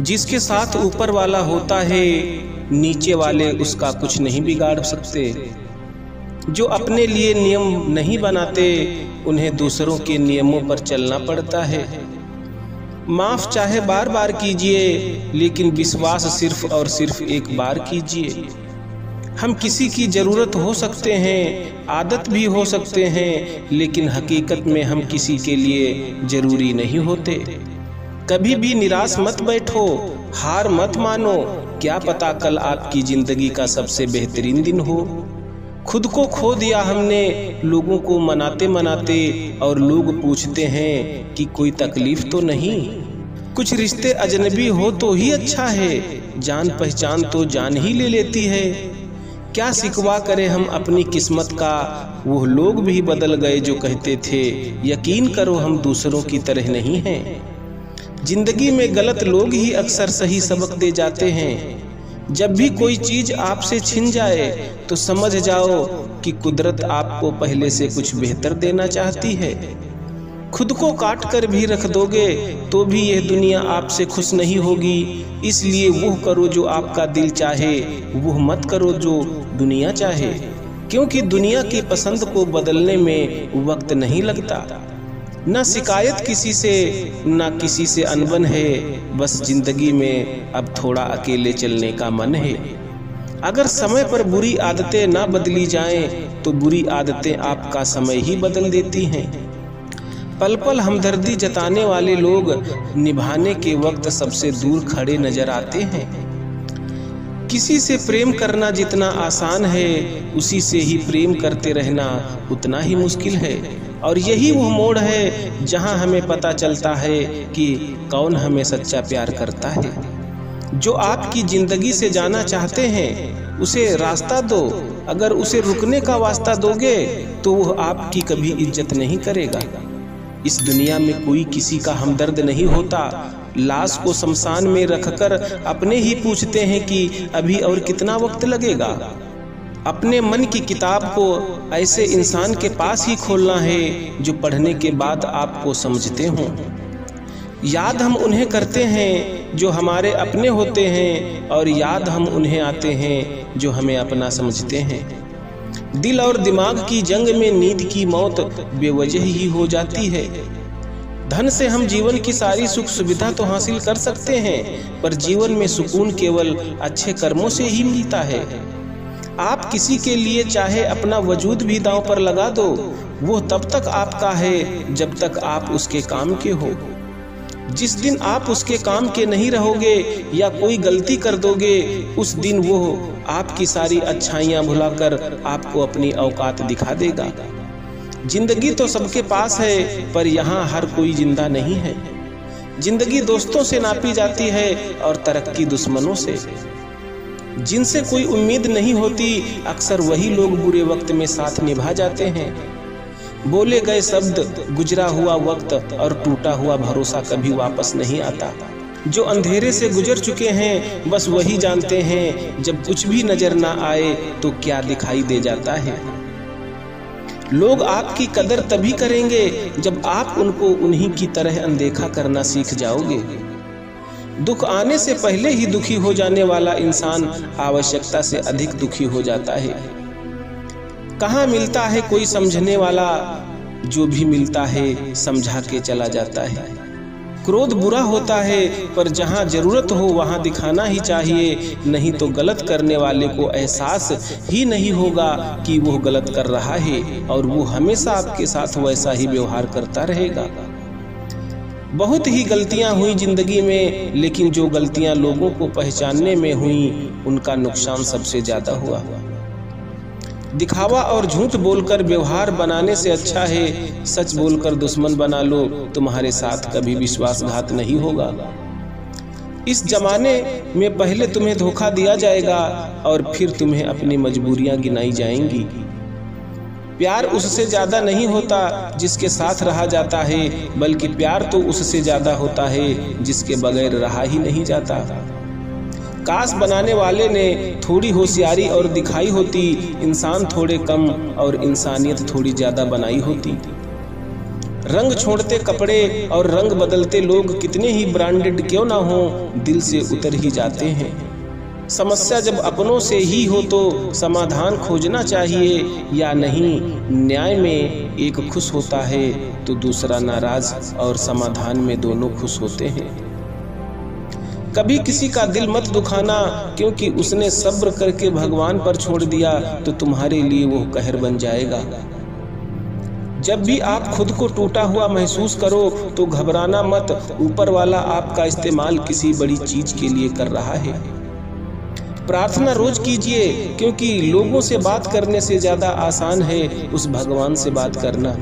जिसके साथ ऊपर वाला होता है नीचे वाले उसका कुछ नहीं बिगाड़ सकते। जो अपने लिए नियम नहीं बनाते उन्हें दूसरों के नियमों पर चलना पड़ता है। माफ चाहे बार बार कीजिए, लेकिन विश्वास सिर्फ और सिर्फ एक बार कीजिए। हम किसी की ज़रूरत हो सकते हैं, आदत भी हो सकते हैं, लेकिन हकीकत में हम किसी के लिए ज़रूरी नहीं होते। कभी भी निराश मत बैठो, हार मत मानो। क्या पता कल आपकी ज़िंदगी का सबसे बेहतरीन दिन हो। खुद को खो दिया हमने लोगों को मनाते मनाते, और लोग पूछते हैं कि कोई तकलीफ तो नहीं। कुछ रिश्ते अजनबी हो तो ही अच्छा है, जान पहचान तो जान ही ले लेती है। क्या शिकवा करें हम अपनी किस्मत का, वो लोग भी बदल गए जो कहते थे यकीन करो हम दूसरों की तरह नहीं हैं। जिंदगी में गलत लोग ही अक्सर सही सबक दे जाते हैं। जब भी कोई चीज़ आपसे छिन जाए तो समझ जाओ कि कुदरत आपको पहले से कुछ बेहतर देना चाहती है। खुद को काट कर भी रख दोगे तो भी यह दुनिया आपसे खुश नहीं होगी। इसलिए वो करो जो आपका दिल चाहे, वो मत करो जो दुनिया चाहे, क्योंकि दुनिया की पसंद को बदलने में वक्त नहीं लगता। न शिकायत किसी से, न किसी से अनबन है, बस जिंदगी में अब थोड़ा अकेले चलने का मन है। अगर समय पर बुरी आदतें ना बदली जाएं तो बुरी आदतें आपका समय ही बदल देती हैं। पल पल हमदर्दी जताने वाले लोग निभाने के वक्त सबसे दूर खड़े नजर आते हैं। किसी से प्रेम करना जितना आसान है, उसी से ही प्रेम करते रहना उतना ही मुश्किल है। और यही वो मोड़ है जहां हमें पता चलता है कि कौन हमें सच्चा प्यार करता है। जो आपकी जिंदगी से जाना चाहते हैं उसे रास्ता दो। अगर उसे रुकने का वास्ता दोगे तो वह आपकी कभी इज्जत नहीं करेगा। इस दुनिया में कोई किसी का हमदर्द नहीं होता। लाश को शमशान में रखकर अपने ही पूछते हैं कि अभी और कितना वक्त लगेगा। अपने मन की किताब को ऐसे इंसान के पास ही खोलना है जो पढ़ने के बाद आपको समझते हों। याद हम उन्हें करते हैं जो हमारे अपने होते हैं, और याद हम उन्हें आते हैं जो हमें अपना समझते हैं। दिल और दिमाग की जंग में नींद की मौत बेवजह ही हो जाती है। धन से हम जीवन की सारी सुख सुविधा तो हासिल कर सकते हैं, पर जीवन में सुकून केवल अच्छे कर्मों से ही मिलता है। आप किसी के लिए चाहे अपना वजूद भी दांव पर लगा दो, वो तब तक आपका है जब तक आप उसके काम के हो। जिस दिन आप उसके काम के नहीं रहोगे या कोई गलती कर दोगे, उस दिन वो आपकी सारी अच्छाइयाँ भुलाकर आपको अपनी औकात दिखा देगा। जिंदगी तो सबके पास है, पर यहाँ हर कोई जिंदा नहीं है। जिंदगी दोस्तों से नापी जाती है और तरक्की दुश्मनों से। जिनसे कोई उम्मीद नहीं होती, अक्सर वही लोग बुरे वक्त में साथ निभा जाते हैं। बोले गए शब्द, गुजरा हुआ वक्त और टूटा हुआ भरोसा कभी वापस नहीं आता। जो अंधेरे से गुजर चुके हैं बस वही जानते हैं, जब कुछ भी नजर ना आए तो क्या दिखाई दे जाता है। लोग आपकी कदर तभी करेंगे जब आप उनको उन्हीं की तरह अनदेखा करना सीख जाओगे। दुख आने से पहले ही दुखी हो जाने वाला इंसान आवश्यकता से अधिक दुखी हो जाता है। कहाँ मिलता है कोई समझने वाला, जो भी मिलता है समझा के चला जाता है। क्रोध बुरा होता है, पर जहाँ जरूरत हो वहाँ दिखाना ही चाहिए, नहीं तो गलत करने वाले को एहसास ही नहीं होगा कि वो गलत कर रहा है, और वो हमेशा आपके साथ वैसा ही व्यवहार करता रहेगा। बहुत ही गलतियां हुई जिंदगी में, लेकिन जो गलतियां लोगों को पहचानने में हुई उनका नुकसान सबसे ज्यादा हुआ। दिखावा और झूठ बोलकर व्यवहार बनाने से अच्छा है सच बोलकर दुश्मन बना लो, तुम्हारे साथ कभी विश्वासघात नहीं होगा। इस जमाने में पहले तुम्हें धोखा दिया जाएगा और फिर तुम्हें अपनी मजबूरियां गिनाई जाएंगी। प्यार उससे ज्यादा नहीं होता जिसके साथ रहा जाता है, बल्कि प्यार तो उससे ज्यादा होता है जिसके बगैर रहा ही नहीं जाता। काश बनाने वाले ने थोड़ी होशियारी और दिखाई होती, इंसान थोड़े कम और इंसानियत थोड़ी ज्यादा बनाई होती। रंग छोड़ते कपड़े और रंग बदलते लोग कितने ही ब्रांडेड क्यों ना हो, दिल से उतर ही जाते हैं। समस्या जब अपनों से ही हो तो समाधान खोजना चाहिए या नहीं। न्याय में एक खुश होता है तो दूसरा नाराज, और समाधान में दोनों खुश होते हैं। कभी किसी का दिल मत दुखाना, क्योंकि उसने सब्र करके भगवान पर छोड़ दिया तो तुम्हारे लिए वो कहर बन जाएगा। जब भी आप खुद को टूटा हुआ महसूस करो तो घबराना मत, ऊपर वाला आपका इस्तेमाल किसी बड़ी चीज के लिए कर रहा है। प्रार्थना रोज कीजिए, क्योंकि लोगों से बात करने से ज्यादा आसान है उस भगवान से बात करना।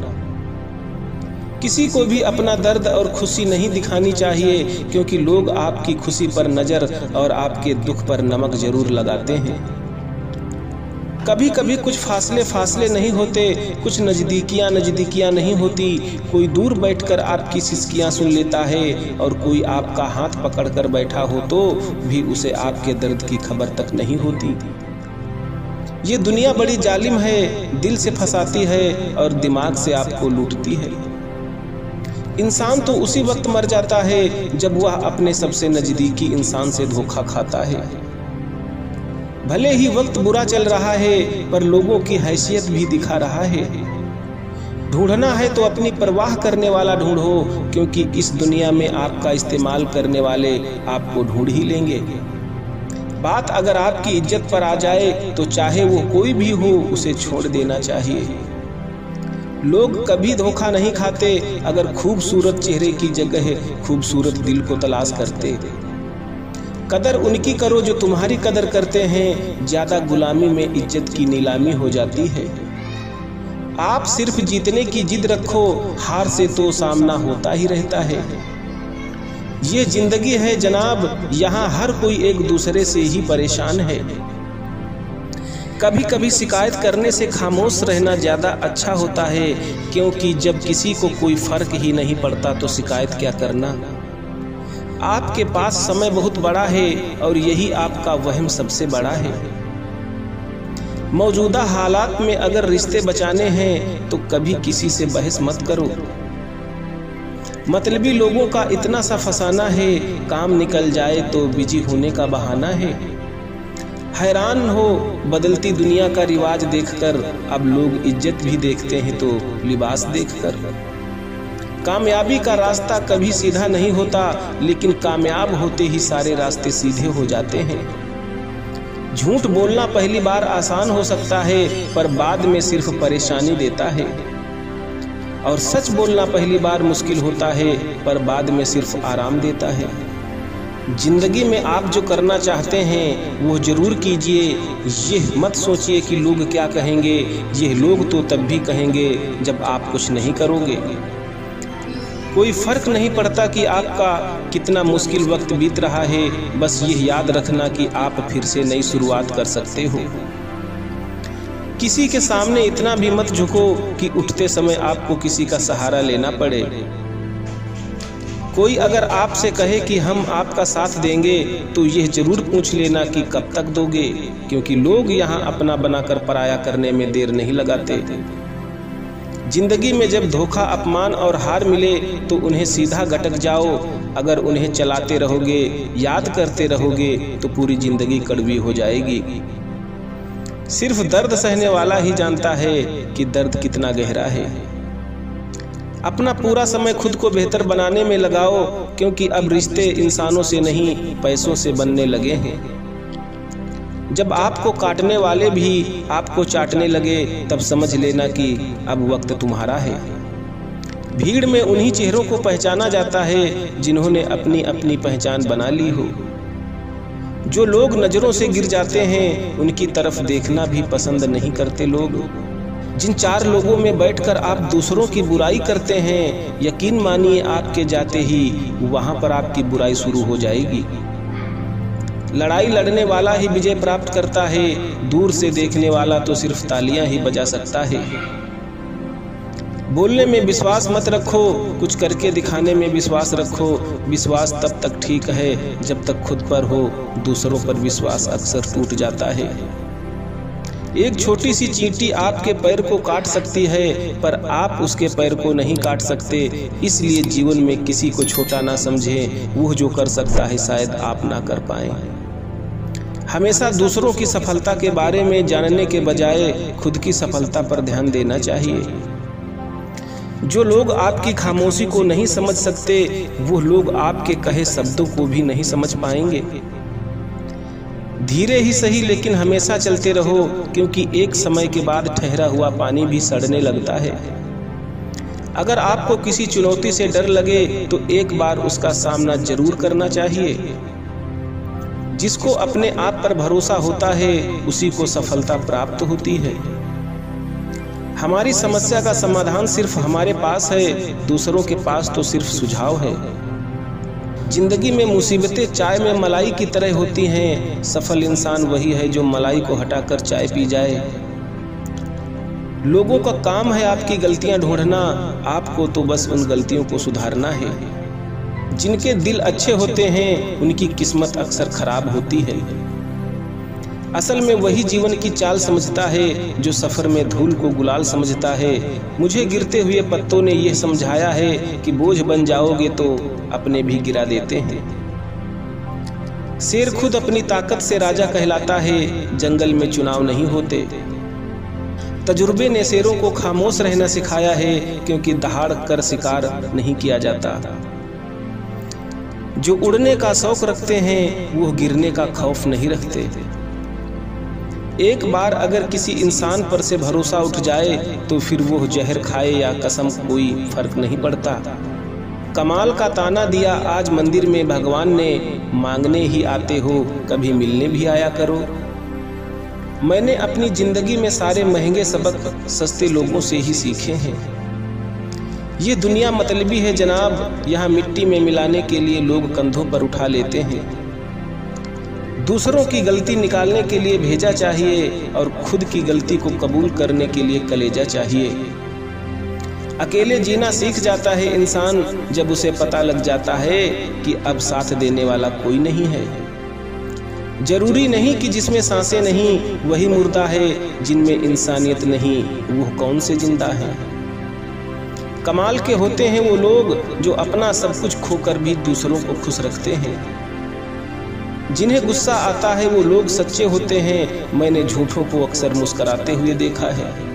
किसी को भी अपना दर्द और खुशी नहीं दिखानी चाहिए, क्योंकि लोग आपकी खुशी पर नजर और आपके दुख पर नमक जरूर लगाते हैं। कभी कभी कुछ फासले नहीं होते, कुछ नजदीकियां नहीं होती। कोई दूर बैठकर आपकी सिसकियां सुन लेता है, और कोई आपका हाथ पकड़कर बैठा हो तो भी उसे आपके दर्द की खबर तक नहीं होती। ये दुनिया बड़ी जालिम है, दिल से फंसाती है और दिमाग से आपको लूटती है। इंसान तो उसी वक्त मर जाता है जब वह अपने सबसे नजदीकी इंसान से धोखा खाता है। भले ही वक्त बुरा चल रहा है, पर लोगों की हैसियत भी दिखा रहा है। ढूंढना है तो अपनी परवाह करने वाला ढूंढो, क्योंकि इस दुनिया में आपका इस्तेमाल करने वाले आपको ढूंढ ही लेंगे। बात अगर आपकी इज्जत पर आ जाए तो चाहे वो कोई भी हो, उसे छोड़ देना चाहिए। लोग कभी धोखा नहीं खाते अगर खूबसूरत चेहरे की जगह खूबसूरत दिल को तलाश करते। कदर उनकी करो जो तुम्हारी कदर करते हैं, ज्यादा गुलामी में इज्जत की नीलामी हो जाती है। आप सिर्फ जीतने की जिद रखो, हार से तो सामना होता ही रहता है। ये जिंदगी है जनाब, यहाँ हर कोई एक दूसरे से ही परेशान है। कभी कभी शिकायत करने से खामोश रहना ज्यादा अच्छा होता है, क्योंकि जब किसी को कोई फर्क ही नहीं पड़ता तो शिकायत क्या करना। आपके पास समय बहुत बड़ा है और यही आपका वहम सबसे बड़ा है। मौजूदा हालात में अगर रिश्ते बचाने हैं तो कभी किसी से बहस मत करो। मतलबी लोगों का इतना सा फसाना है, काम निकल जाए तो बिजी होने का बहाना है। हैरान हो बदलती दुनिया का रिवाज देखकर, अब लोग इज्जत भी देखते हैं तो लिबास देखकर। कामयाबी का रास्ता कभी सीधा नहीं होता, लेकिन कामयाब होते ही सारे रास्ते सीधे हो जाते हैं। झूठ बोलना पहली बार आसान हो सकता है, पर बाद में सिर्फ परेशानी देता है। और सच बोलना पहली बार मुश्किल होता है, पर बाद में सिर्फ आराम देता है। जिंदगी में आप जो करना चाहते हैं वो जरूर कीजिए। यह मत सोचिए कि लोग क्या कहेंगे, यह लोग तो तब भी कहेंगे जब आप कुछ नहीं करोगे। कोई फर्क नहीं पड़ता कि आपका कितना मुश्किल वक्त बीत रहा है, बस ये याद रखना कि आप फिर से नई शुरुआत कर सकते हो। किसी के सामने इतना भी मत झुको कि उठते समय आपको किसी का सहारा लेना पड़े। कोई अगर आपसे कहे कि हम आपका साथ देंगे तो यह जरूर पूछ लेना कि कब तक दोगे, क्योंकि लोग यहाँ अपना बनाकर पराया करने में देर नहीं लगाते। जिंदगी में जब धोखा, अपमान और हार मिले तो उन्हें सीधा गटक जाओ। अगर उन्हें चलाते रहोगे, याद करते रहोगे तो पूरी जिंदगी कड़वी हो जाएगी। सिर्फ दर्द सहने वाला ही जानता है कि दर्द कितना गहरा है। अपना पूरा समय खुद को बेहतर बनाने में लगाओ, क्योंकि अब रिश्ते इंसानों से नहीं पैसों से बनने लगे हैं। जब आपको काटने वाले भी आपको चाटने लगे तब समझ लेना कि अब वक्त तुम्हारा है। भीड़ में उन्हीं चेहरों को पहचाना जाता है जिन्होंने अपनी अपनी पहचान बना ली हो। जो लोग नजरों से गिर जाते हैं उनकी तरफ देखना भी पसंद नहीं करते लोग। जिन चार लोगों में बैठकर आप दूसरों की बुराई करते हैं, यकीन मानिए आपके जाते ही वहां पर आपकी बुराई शुरू हो जाएगी। लड़ाई लड़ने वाला ही विजय प्राप्त करता है, दूर से देखने वाला तो सिर्फ तालियां ही बजा सकता है। बोलने में विश्वास मत रखो, कुछ करके दिखाने में विश्वास रखो। विश्वास तब तक ठीक है जब तक खुद पर हो, दूसरों पर विश्वास अक्सर टूट जाता है। एक छोटी सी चींटी आपके पैर को काट सकती है, पर आप उसके पैर को नहीं काट सकते। इसलिए जीवन में किसी को छोटा ना समझें। वो जो कर सकता है शायद आप ना कर पाएं। हमेशा दूसरों की सफलता के बारे में जानने के बजाय खुद की सफलता पर ध्यान देना चाहिए। जो लोग आपकी खामोशी को नहीं समझ सकते, वो लोग आपके कहे शब्दों को भी नहीं समझ पाएंगे। धीरे ही सही लेकिन हमेशा चलते रहो, क्योंकि एक समय के बाद ठहरा हुआ पानी भी सड़ने लगता है। अगर आपको किसी चुनौती से डर लगे तो एक बार उसका सामना जरूर करना चाहिए। जिसको अपने आप पर भरोसा होता है उसी को सफलता प्राप्त होती है। हमारी समस्या का समाधान सिर्फ हमारे पास है, दूसरों के पास तो सिर्फ सुझाव है। जिंदगी में मुसीबतें चाय में मलाई की तरह होती हैं। सफल इंसान वही है जो मलाई को हटाकर चाय पी जाए। लोगों का काम है आपकी गलतियां ढूंढना, आपको तो बस उन गलतियों को सुधारना है। जिनके दिल अच्छे होते हैं उनकी किस्मत अक्सर खराब होती है। असल में वही जीवन की चाल समझता है जो सफर में धूल को गुलाल समझता है। मुझे गिरते हुए पत्तों ने यह समझाया है कि बोझ बन जाओगे तो अपने भी गिरा देते हैं। शेर खुद अपनी ताकत से राजा कहलाता है, जंगल में चुनाव नहीं होते। तजुर्बे ने शेरों को खामोश रहना सिखाया है, क्योंकि दहाड़ कर शिकार नहीं किया जाता। जो उड़ने का शौक रखते हैं वो गिरने का खौफ नहीं रखते। एक बार अगर किसी इंसान पर से भरोसा उठ जाए तो फिर वो जहर खाए या कसम कोई फर्क नहीं पड़ता। कमाल का ताना दिया आज मंदिर में भगवान ने, मांगने ही आते हो कभी मिलने भी आया करो। मैंने अपनी जिंदगी में सारे महंगे सबक सस्ते लोगों से ही सीखे हैं। ये दुनिया मतलबी है जनाब, यहाँ मिट्टी में मिलाने के लिए लोग कंधों पर उठा लेते हैं। दूसरों की गलती निकालने के लिए भेजा चाहिए और खुद की गलती को कबूल करने के लिए कलेजा चाहिए। अकेले जीना सीख जाता है इंसान जब उसे पता लग जाता है कि अब साथ देने वाला कोई नहीं है। जरूरी नहीं कि जिसमें सांसें नहीं वही मुर्दा है, जिनमें इंसानियत नहीं वो कौन से जिंदा है। कमाल के होते हैं वो लोग जो अपना सब कुछ खोकर भी दूसरों को खुश रखते हैं। जिन्हें गुस्सा आता है वो लोग सच्चे होते हैं। मैंने झूठों को अक्सर मुस्कुराते हुए देखा है।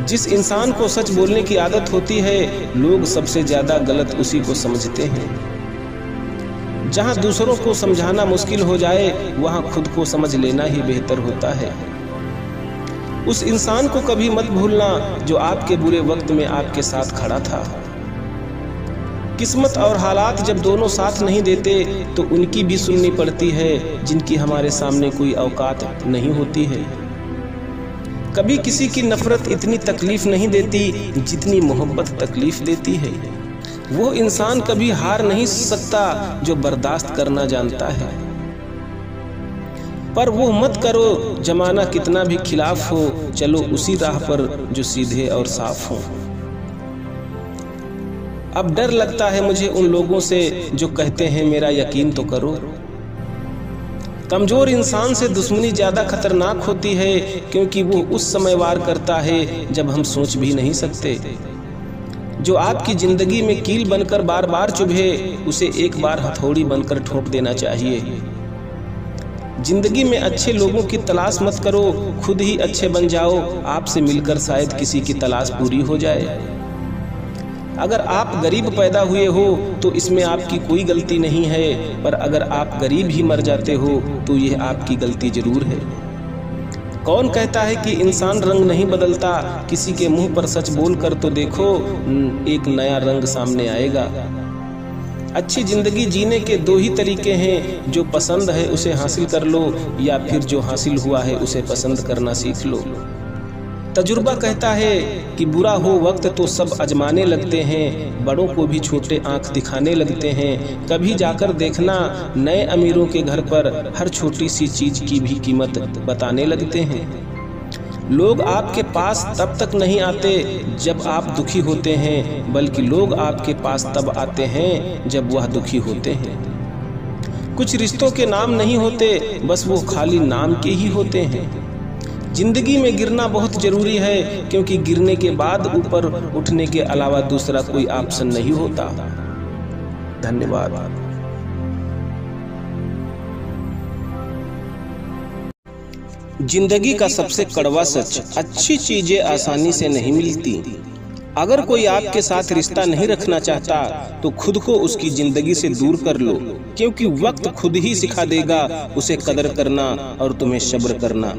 जिस इंसान को सच बोलने की आदत होती है लोग सबसे ज्यादा गलत उसी को समझते हैं। जहां दूसरों को समझाना मुश्किल हो जाए वहां खुद को समझ लेना ही बेहतर होता है। उस इंसान को कभी मत भूलना जो आपके बुरे वक्त में आपके साथ खड़ा था। किस्मत और हालात जब दोनों साथ नहीं देते तो उनकी भी सुननी पड़ती है, जिनकी हमारे सामने कोई औकात नहीं होती है। कभी किसी की नफरत इतनी तकलीफ नहीं देती जितनी मोहब्बत तकलीफ देती है। वो इंसान कभी हार नहीं सकता जो बर्दाश्त करना जानता है। पर वो मत करो जमाना कितना भी खिलाफ हो, चलो उसी राह पर जो सीधे और साफ हो। अब डर लगता है मुझे उन लोगों से जो कहते हैं मेरा यकीन तो करो। कमजोर इंसान से दुश्मनी ज्यादा खतरनाक होती है, क्योंकि वो उस समय वार करता है जब हम सोच भी नहीं सकते। जो आपकी जिंदगी में कील बनकर बार बार चुभे उसे एक बार हथौड़ी बनकर ठोक देना चाहिए। जिंदगी में अच्छे लोगों की तलाश मत करो, खुद ही अच्छे बन जाओ। आपसे मिलकर शायद किसी की तलाश पूरी हो जाए। अगर आप गरीब पैदा हुए हो तो इसमें आपकी कोई गलती नहीं है, पर अगर आप गरीब ही मर जाते हो तो यह आपकी गलती जरूर है। कौन कहता है कि इंसान रंग नहीं बदलता? किसी के मुंह पर सच बोल कर तो देखो, एक नया रंग सामने आएगा। अच्छी जिंदगी जीने के दो ही तरीके हैं, जो पसंद है उसे हासिल कर लो या फिर जो हासिल हुआ है उसे पसंद करना सीख लो। तजुर्बा कहता है कि बुरा हो वक्त तो सब अजमाने लगते हैं, बड़ों को भी छोटे आंख दिखाने लगते हैं। कभी जाकर देखना नए अमीरों के घर पर हर छोटी सी चीज की भी कीमत बताने लगते हैं। लोग आपके पास तब तक नहीं आते जब आप दुखी होते हैं, बल्कि लोग आपके पास तब आते हैं जब वह दुखी होते हैं। कुछ रिश्तों के नाम नहीं होते, बस वो खाली नाम के ही होते हैं। जिंदगी में गिरना बहुत जरूरी है, क्योंकि गिरने के बाद ऊपर उठने के अलावा दूसरा कोई ऑप्शन नहीं होता। धन्यवाद। जिंदगी का सबसे कड़वा सच, अच्छी चीजें आसानी से नहीं मिलती। अगर कोई आपके साथ रिश्ता नहीं रखना चाहता तो खुद को उसकी जिंदगी से दूर कर लो, क्योंकि वक्त खुद ही सिखा देगा उसे कदर करना और तुम्हें सब्र करना।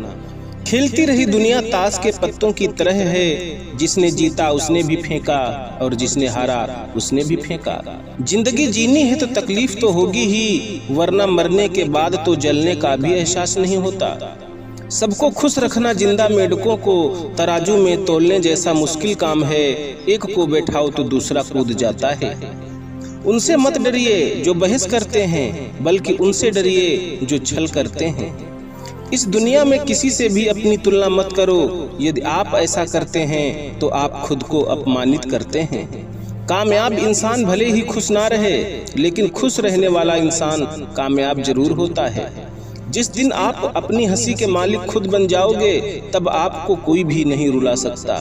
खेलती रही दुनिया ताश के पत्तों की तरह है, जिसने जीता उसने भी फेंका और जिसने हारा उसने भी फेंका। जिंदगी जीनी है तो तकलीफ तो होगी ही, वरना मरने के बाद तो जलने का भी एहसास नहीं होता। सबको खुश रखना जिंदा मेंढकों को तराजू में तोलने जैसा मुश्किल काम है। एक को बैठाओ तो दूसरा कूद जाता है। उनसे मत डरिए जो बहस करते हैं, बल्कि उनसे डरिए जो छल करते हैं। इस दुनिया में किसी से भी अपनी तुलना मत करो। यदि आप ऐसा करते हैं तो आप खुद को अपमानित करते हैं। कामयाब इंसान भले ही खुश ना रहे, लेकिन खुश रहने वाला इंसान कामयाब जरूर होता है। जिस दिन आप अपनी हंसी के मालिक खुद बन जाओगे, तब आपको कोई भी नहीं रुला सकता।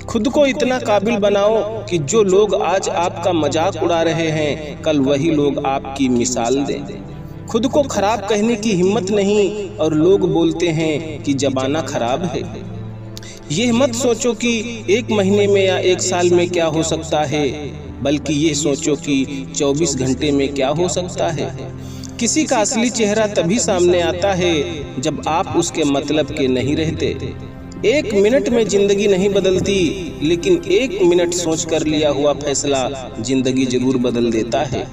खुद को इतना काबिल बनाओ कि जो लोग आज आपका मजाक उड़ा रहे हैं, कल वही लोग आपकी मिसाल दें। खुद को खराब कहने की हिम्मत नहीं, और लोग बोलते हैं कि जमाना खराब है। ये मत सोचो कि 1 महीने में या 1 साल में क्या हो सकता है, बल्कि ये सोचो कि 24 घंटे में क्या हो सकता है। किसी का असली चेहरा तभी सामने आता है जब आप उसके मतलब के नहीं रहते। 1 मिनट में जिंदगी नहीं बदलती, लेकिन 1 मिनट सोच कर लिया हुआ फैसला जिंदगी जरूर बदल देता है।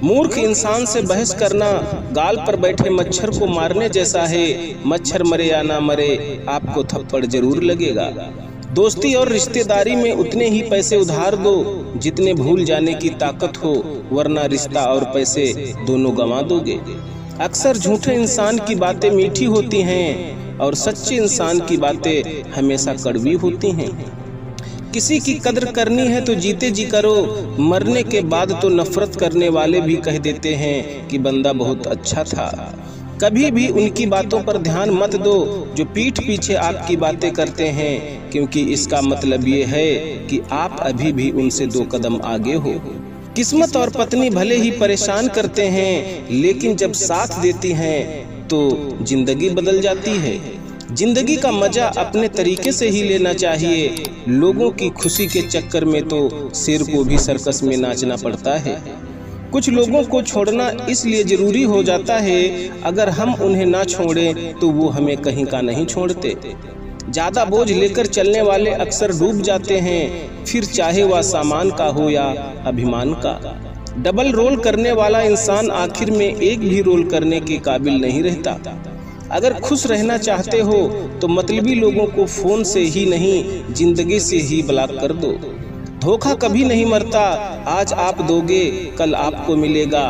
मूर्ख इंसान से बहस करना गाल पर बैठे मच्छर को मारने जैसा है। मच्छर मरे या ना मरे, आपको थप्पड़ जरूर लगेगा। दोस्ती और रिश्तेदारी में उतने ही पैसे उधार दो जितने भूल जाने की ताकत हो, वरना रिश्ता और पैसे दोनों गंवा दोगे। अक्सर झूठे इंसान की बातें मीठी होती हैं और सच्चे इंसान की बातें हमेशा कड़वी होती हैं। किसी की कद्र करनी है तो जीते जी करो, मरने के बाद तो नफरत करने वाले भी कह देते हैं कि बंदा बहुत अच्छा था। कभी भी उनकी बातों पर ध्यान मत दो जो पीठ पीछे आपकी बातें करते हैं, क्योंकि इसका मतलब ये है कि आप अभी भी उनसे 2 कदम आगे हो। किस्मत और पत्नी भले ही परेशान करते हैं, लेकिन जब साथ देती हैं तो जिंदगी बदल जाती है। जिंदगी का मजा अपने तरीके से ही लेना चाहिए। लोगों की खुशी के चक्कर में तो शेर को भी सर्कस में नाचना पड़ता है। कुछ लोगों को छोड़ना इसलिए जरूरी हो जाता है, अगर हम उन्हें ना छोड़ें तो वो हमें कहीं का नहीं छोड़ते। ज्यादा बोझ लेकर चलने वाले अक्सर डूब जाते हैं, फिर चाहे वह सामान का हो या अभिमान का। डबल रोल करने वाला इंसान आखिर में एक भी रोल करने के काबिल नहीं रहता। अगर खुश रहना चाहते हो तो मतलबी लोगों को फोन से ही नहीं, जिंदगी से ही ब्लॉक कर दो। धोखा कभी नहीं मरता, आज आप दोगे कल आपको मिलेगा।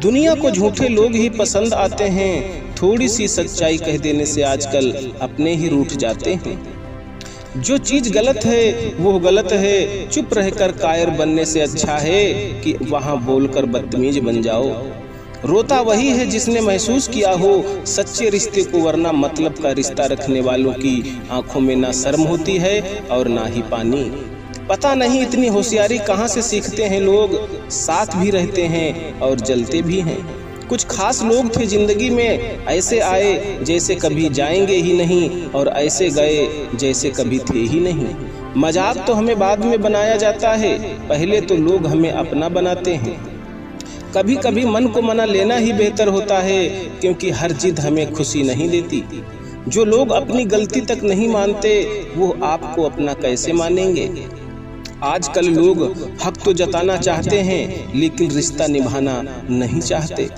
दुनिया को झूठे लोग ही पसंद आते हैं, थोड़ी सी सच्चाई कह देने से आजकल अपने ही रूठ जाते हैं। जो चीज गलत है वो गलत है, चुप रहकर कायर बनने से अच्छा है कि वहां बोलकर बदतमीज बन जाओ। रोता वही है जिसने महसूस किया हो सच्चे रिश्ते को, वरना मतलब का रिश्ता रखने वालों की आंखों में ना शर्म होती है और ना ही पानी। पता नहीं इतनी होशियारी कहाँ से सीखते हैं लोग, साथ भी रहते हैं और जलते भी हैं। कुछ खास लोग थे जिंदगी में, ऐसे आए जैसे कभी जाएंगे ही नहीं, और ऐसे गए जैसे कभी थे ही नहीं। मजाक तो हमें बाद में बनाया जाता है, पहले तो लोग हमें अपना बनाते हैं। कभी कभी मन को मना लेना ही बेहतर होता है, क्योंकि हर जिद हमें खुशी नहीं देती। जो लोग अपनी गलती तक नहीं मानते, वो आपको अपना कैसे मानेंगे। आजकल लोग हक तो जताना चाहते हैं, लेकिन रिश्ता निभाना नहीं चाहते।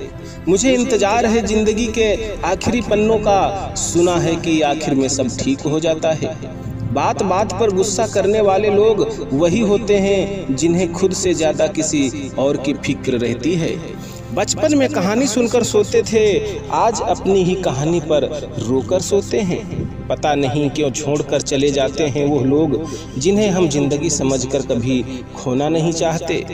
मुझे इंतजार है जिंदगी के आखिरी पन्नों का, सुना है कि आखिर में सब ठीक हो जाता है। बात बात पर गुस्सा करने वाले लोग वही होते हैं जिन्हें खुद से ज्यादा किसी और की फिक्र रहती है। बचपन में कहानी सुनकर सोते थे, आज अपनी ही कहानी पर रोकर सोते हैं। पता नहीं क्यों छोड़कर चले जाते हैं वो लोग जिन्हें हम जिंदगी समझकर कभी खोना नहीं चाहते।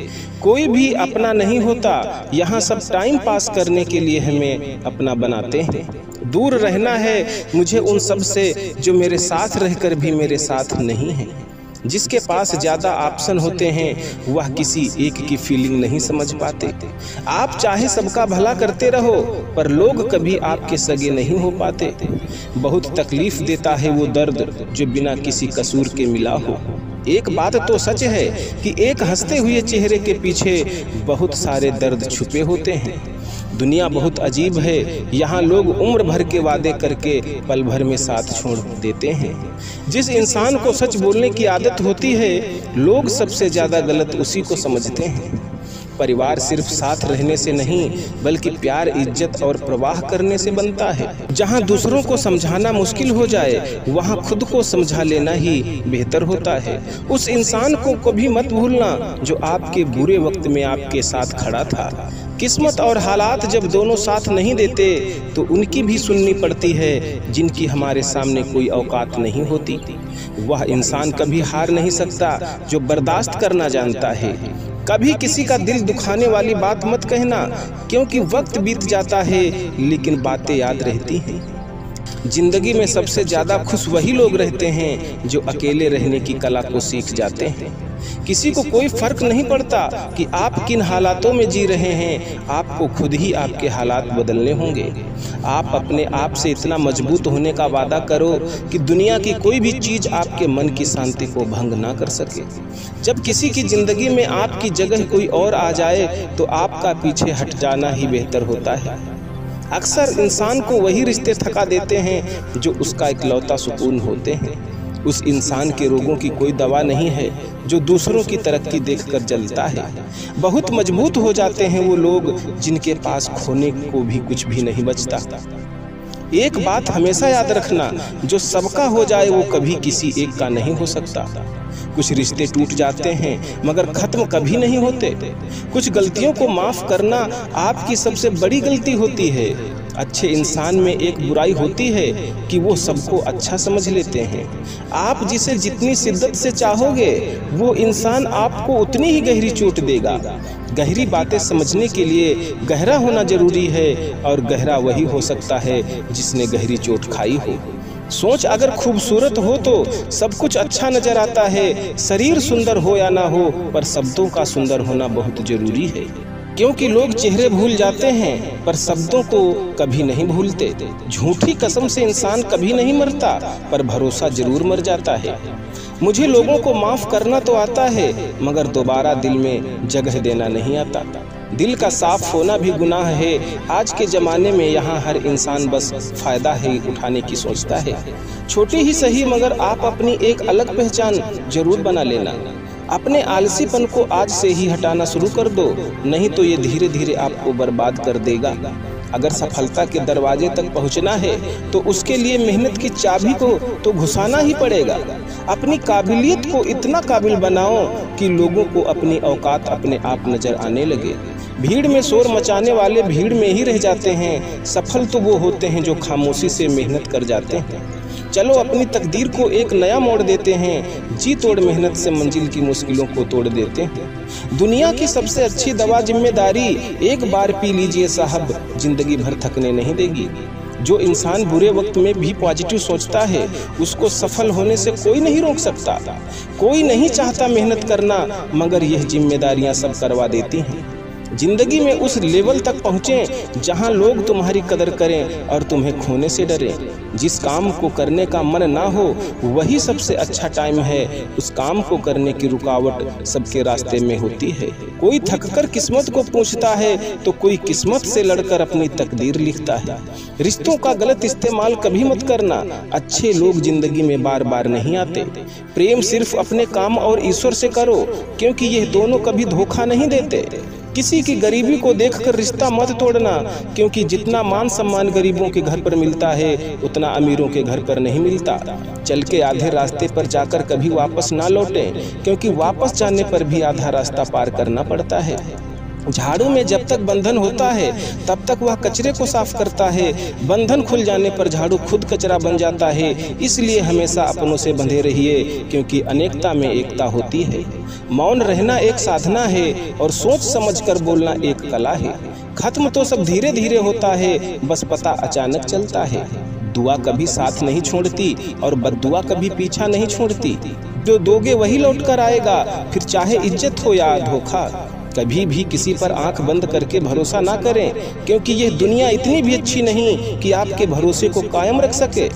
कोई भी अपना नहीं होता, यहाँ सब टाइम पास करने के लिए हमें अपना बनाते हैं। दूर रहना है मुझे उन सब से जो मेरे साथ रहकर भी मेरे साथ नहीं है। जिसके पास ज़्यादा ऑप्शन होते हैं वह किसी एक की फीलिंग नहीं समझ पाते। आप चाहे सबका भला करते रहो पर लोग कभी आपके सगे नहीं हो पाते। बहुत तकलीफ देता है वो दर्द जो बिना किसी कसूर के मिला हो। एक बात तो सच है कि एक हंसते हुए चेहरे के पीछे बहुत सारे दर्द छुपे होते हैं। दुनिया बहुत अजीब है, यहाँ लोग उम्र भर के वादे करके पल भर में साथ छोड़ देते हैं। जिस इंसान को सच बोलने की आदत होती है लोग सबसे ज़्यादा गलत उसी को समझते हैं। परिवार सिर्फ साथ रहने से नहीं बल्कि प्यार, इज्जत और प्रवाह करने से बनता है। जहाँ दूसरों को समझाना मुश्किल हो जाए वहाँ खुद को समझा लेना ही बेहतर होता है। उस इंसान को कभी मत भूलना जो आपके बुरे वक्त में आपके साथ खड़ा था। किस्मत और हालात जब दोनों साथ नहीं देते तो उनकी भी सुननी पड़ती है जिनकी हमारे सामने कोई औकात नहीं होती। वह इंसान कभी हार नहीं सकता जो बर्दाश्त करना जानता है। कभी किसी का दिल दुखाने वाली बात मत कहना क्योंकि वक्त बीत जाता है लेकिन बातें याद रहती हैं। जिंदगी में सबसे ज़्यादा खुश वही लोग रहते हैं जो अकेले रहने की कला को सीख जाते हैं। किसी को कोई फर्क नहीं पड़ता कि आप किन हालातों में जी रहे हैं, आपको खुद ही आपके हालात बदलने होंगे। आप अपने आप से इतना मजबूत होने का वादा करो कि दुनिया की कोई भी चीज़ आपके मन की शांति को भंग ना कर सके। जब किसी की जिंदगी में आपकी जगह कोई और आ जाए तो आपका पीछे हट जाना ही बेहतर होता है। अक्सर इंसान को वही रिश्ते थका देते हैं जो उसका इकलौता सुकून होते हैं। उस इंसान के रोगों की कोई दवा नहीं है जो दूसरों की तरक्की देखकर जलता है। बहुत मजबूत हो जाते हैं वो लोग जिनके पास खोने को भी कुछ भी नहीं बचता। एक बात हमेशा याद रखना, जो सबका हो जाए वो कभी किसी एक का नहीं हो सकता। कुछ रिश्ते टूट जाते हैं मगर खत्म कभी नहीं होते। कुछ गलतियों को माफ करना आपकी सबसे बड़ी गलती होती है। अच्छे इंसान में एक बुराई होती है कि वो सबको अच्छा समझ लेते हैं। आप जिसे जितनी शिद्दत से चाहोगे वो इंसान आपको उतनी ही गहरी चोट देगा। गहरी बातें समझने के लिए गहरा होना जरूरी है और गहरा वही हो सकता है जिसने गहरी चोट खाई हो। सोच अगर खूबसूरत हो तो सब कुछ अच्छा नजर आता है। शरीर सुंदर हो या ना हो पर शब्दों का सुंदर होना बहुत जरूरी है। क्योंकि लोग चेहरे भूल जाते हैं पर शब्दों को कभी नहीं भूलते। झूठी कसम से इंसान कभी नहीं मरता पर भरोसा जरूर मर जाता है। मुझे लोगों को माफ करना तो आता है मगर दोबारा दिल में जगह देना नहीं आता। दिल का साफ होना भी गुनाह है। आज के ज़माने में यहाँ हर इंसान बस फ़ायदा ही उठाने की सोचता है। छोटी ही सही मगर आप अपनी एक अलग पहचान जरूर बना लेना। अपने आलसीपन को आज से ही हटाना शुरू कर दो, नहीं तो ये धीरे धीरे आपको बर्बाद कर देगा। अगर सफलता के दरवाजे तक पहुंचना है तो उसके लिए मेहनत की चाबी को तो घुसाना ही पड़ेगा। अपनी काबिलियत को इतना काबिल बनाओ कि लोगों को अपनी औकात अपने आप नजर आने लगे। भीड़ में शोर मचाने वाले भीड़ में ही रह जाते हैं। सफल तो वो होते हैं जो खामोशी से मेहनत कर जाते हैं। चलो अपनी तकदीर को एक नया मोड़ देते हैं। जी तोड़ मेहनत से मंजिल की मुश्किलों को तोड़ देते हैं। दुनिया की सबसे अच्छी दवा जिम्मेदारी। एक बार पी लीजिए साहब, जिंदगी भर थकने नहीं देगी। जो इंसान बुरे वक्त में भी पॉजिटिव सोचता है उसको सफल होने से कोई नहीं रोक सकता। कोई नहीं चाहता मेहनत करना मगर यह जिम्मेदारियां सब करवा देती हैं। जिंदगी में उस लेवल तक पहुँचें जहां लोग तुम्हारी कदर करें और तुम्हें खोने से डरें। जिस काम को करने का मन ना हो वही सबसे अच्छा टाइम है। उस काम को करने की रुकावट सबके रास्ते में होती है। कोई थककर किस्मत को पूछता है तो कोई किस्मत से लड़कर अपनी तकदीर लिखता है। रिश्तों का गलत इस्तेमाल कभी मत करना। अच्छे लोग जिंदगी में बार बार नहीं आते। प्रेम सिर्फ अपने काम और ईश्वर से करो क्योंकि यह दोनों कभी धोखा नहीं देते। किसी की गरीबी को देखकर रिश्ता मत तोड़ना क्योंकि जितना मान सम्मान गरीबों के घर पर मिलता है उतना अमीरों के घर पर नहीं मिलता। चल के आधे रास्ते पर जाकर कभी वापस ना लौटें क्योंकि वापस जाने पर भी आधा रास्ता पार करना पड़ता है। झाड़ू में जब तक बंधन होता है तब तक वह कचरे को साफ करता है, बंधन खुल जाने पर झाड़ू खुद कचरा बन जाता है। इसलिए हमेशा अपनों से बंधे रहिए, क्योंकि अनेकता में एकता होती है। मौन रहना एक साधना है और सोच समझकर बोलना एक कला है। खत्म तो सब धीरे धीरे होता है, बस पता अचानक चलता है। दुआ कभी साथ नहीं छोड़ती और बद्दुआ कभी पीछा नहीं छोड़ती। जो दोगे वही लौट कर आएगा, फिर चाहे इज्जत हो या धोखा। कभी भी किसी पर आंख बंद करके भरोसा ना करें, क्योंकि यह दुनिया इतनी भी अच्छी नहीं कि आपके भरोसे को कायम रख सके।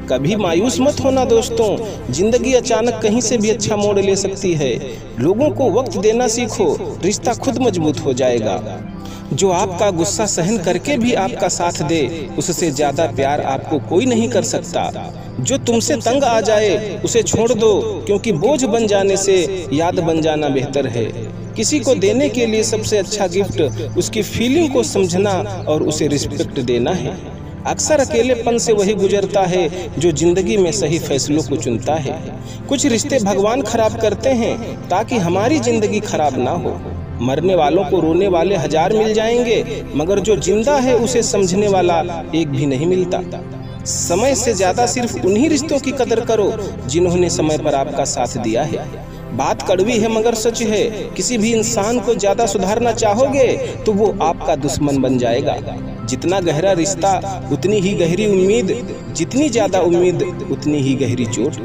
कभी मायूस मत होना दोस्तों, जिंदगी अचानक कहीं से भी अच्छा मोड़ ले सकती है। लोगों को वक्त देना सीखो, रिश्ता खुद मजबूत हो जाएगा। जो आपका गुस्सा सहन करके भी आपका साथ दे, उससे ज्यादा प्यार आपको कोई नहीं कर सकता। जो तुमसे तंग आ जाए उसे छोड़ दो, क्योंकि बोझ बन जाने से याद बन जाना बेहतर है। किसी को देने के लिए सबसे अच्छा गिफ्ट उसकी फीलिंग को समझना और उसे रिस्पेक्ट देना है। अक्सर अकेलेपन से वही गुजरता है जो जिंदगी में सही फैसलों को चुनता है। कुछ रिश्ते भगवान खराब करते हैं ताकि हमारी जिंदगी खराब ना हो। मरने वालों को रोने वाले 1000 मिल जाएंगे, मगर जो जिंदा है उसे समझने वाला एक भी नहीं मिलता। समय से ज्यादा सिर्फ उन्हीं रिश्तों की कदर करो जिन्होंने समय पर आपका साथ दिया है। बात कड़वी है मगर सच है, किसी भी इंसान को ज्यादा सुधारना चाहोगे तो वो आपका दुश्मन बन जाएगा। जितना गहरा रिश्ता उतनी ही गहरी उम्मीद, जितनी ज्यादा उम्मीद उतनी ही गहरी चोट।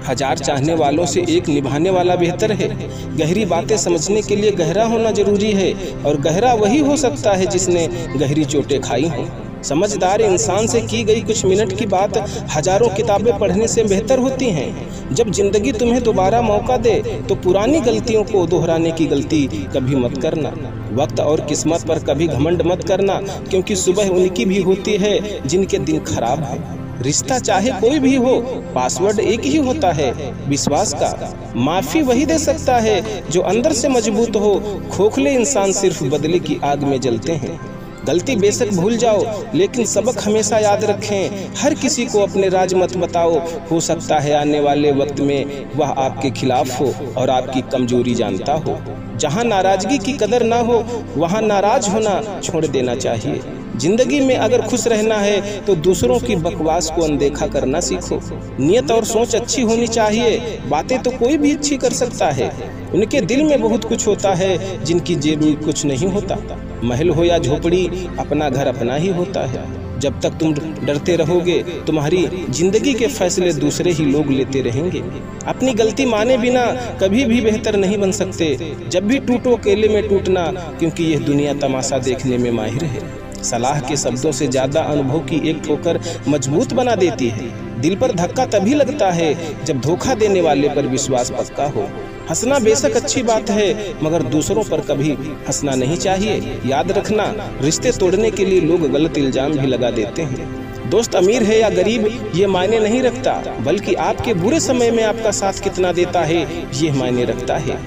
1000 चाहने वालों से एक निभाने वाला बेहतर है। गहरी बातें समझने के लिए गहरा होना जरूरी है, और गहरा वही हो सकता है जिसने गहरी चोटें खाई हों। समझदार इंसान से की गई कुछ मिनट की बात हजारों किताबें पढ़ने से बेहतर होती हैं। जब जिंदगी तुम्हें दोबारा मौका दे तो पुरानी गलतियों को दोहराने की गलती कभी मत करना। वक्त और किस्मत पर कभी घमंड मत करना, क्योंकि सुबह उनकी भी होती है जिनके दिन खराब है। रिश्ता चाहे कोई भी हो, पासवर्ड एक ही होता है, विश्वास का। माफी वही दे सकता है जो अंदर से मजबूत हो। खोखले इंसान सिर्फ बदले की आग में जलते हैं। गलती बेशक भूल जाओ, लेकिन सबक हमेशा याद रखें। हर किसी को अपने राज मत बताओ, हो सकता है आने वाले वक्त में वह आपके खिलाफ हो और आपकी कमजोरी जानता हो। जहाँ नाराजगी की कदर ना हो वहाँ नाराज होना छोड़ देना चाहिए। जिंदगी में अगर खुश रहना है तो दूसरों की बकवास को अनदेखा करना सीखो। नियत और सोच अच्छी होनी चाहिए। बातें तो कोई भी अच्छी कर सकता है, उनके दिल में बहुत कुछ होता है जिनकी जेब में कुछ नहीं होता। महल हो या झोपड़ी, अपना घर अपना ही होता है। जब तक तुम डरते रहोगे तुम्हारी जिंदगी के फैसले दूसरे ही लोग लेते रहेंगे। अपनी गलती माने बिना कभी भी बेहतर नहीं बन सकते। जब भी टूटो अकेले में टूटना, क्योंकि यह दुनिया तमाशा देखने में माहिर है। सलाह के शब्दों से ज्यादा अनुभव की एक ठोकर मजबूत बना देती है। दिल पर धक्का तभी लगता है जब धोखा देने वाले पर विश्वास पक्का हो। हंसना बेशक अच्छी बात है, मगर दूसरों पर कभी हंसना नहीं चाहिए। याद रखना, रिश्ते तोड़ने के लिए लोग गलत इल्जाम भी लगा देते हैं। दोस्त अमीर है या गरीब ये मायने नहीं रखता, बल्कि आपके बुरे समय में आपका साथ कितना देता है ये मायने रखता है।